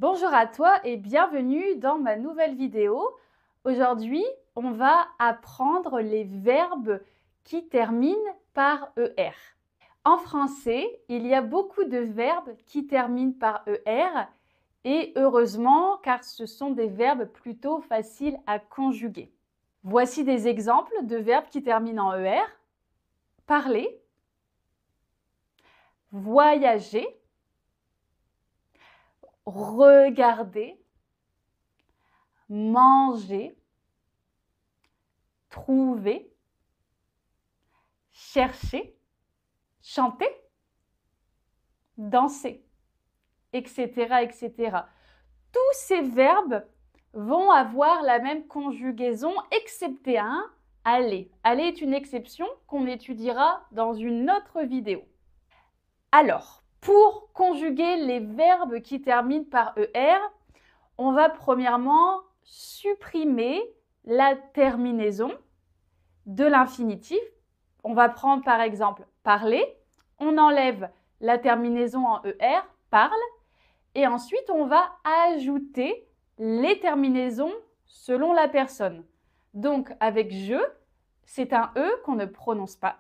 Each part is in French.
Bonjour à toi et bienvenue dans ma nouvelle vidéo. Aujourd'hui, on va apprendre les verbes qui terminent par ER. En français, il y a beaucoup de verbes qui terminent par ER et heureusement car ce sont des verbes plutôt faciles à conjuguer. Voici des exemples de verbes qui terminent en ER. Parler, voyager, regarder, manger, trouver, chercher, chanter, danser, etc., etc. Tous ces verbes vont avoir la même conjugaison, excepté un, aller. Aller est une exception qu'on étudiera dans une autre vidéo. Alors, pour conjuguer les verbes qui terminent par ER, on va premièrement supprimer la terminaison de l'infinitif. On va prendre par exemple parler, on enlève la terminaison en ER, parle, et ensuite on va ajouter les terminaisons selon la personne. Donc avec je, c'est un E qu'on ne prononce pas.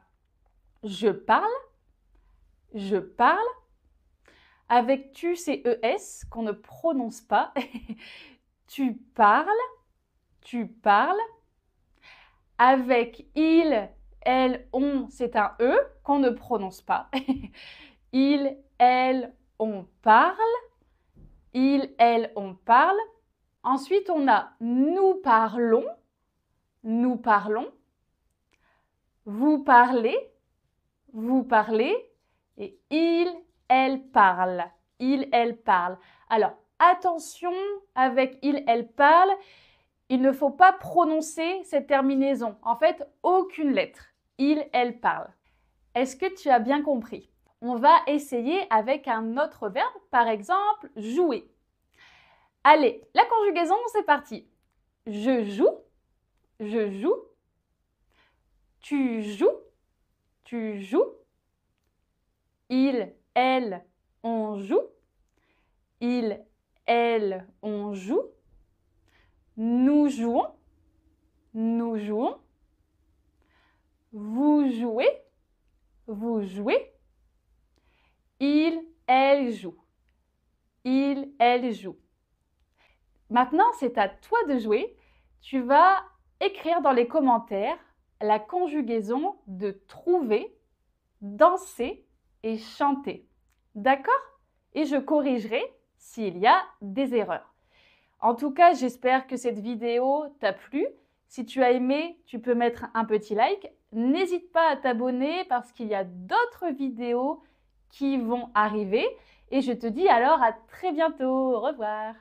Je parle, je parle. Avec tu, c'est ES qu'on ne prononce pas. Tu parles, tu parles. Avec il, elle, on, c'est un E qu'on ne prononce pas. Il, elle, on parle. Il, elle, on parle. Ensuite, on a nous parlons. Nous parlons. Vous parlez. Vous parlez. Et il, elle parle. Il, elle parle. Alors, attention avec il, elle parle. Il ne faut pas prononcer cette terminaison. En fait, aucune lettre. Il, elle parle. Est-ce que tu as bien compris? On va essayer avec un autre verbe, par exemple, jouer. Allez, la conjugaison, c'est parti. Je joue, je joue. Tu joues, tu joues. Il, elle, on joue. Il, elle, on joue. Nous jouons, nous jouons. Vous jouez, vous jouez. Il, elle joue. Il, elle joue. Maintenant, c'est à toi de jouer. Tu vas écrire dans les commentaires la conjugaison de trouver, danser et chanter. D'accord? Et je corrigerai s'il y a des erreurs. En tout cas, j'espère que cette vidéo t'a plu. Si tu as aimé, tu peux mettre un petit like. N'hésite pas à t'abonner parce qu'il y a d'autres vidéos qui vont arriver. Et je te dis alors à très bientôt. Au revoir.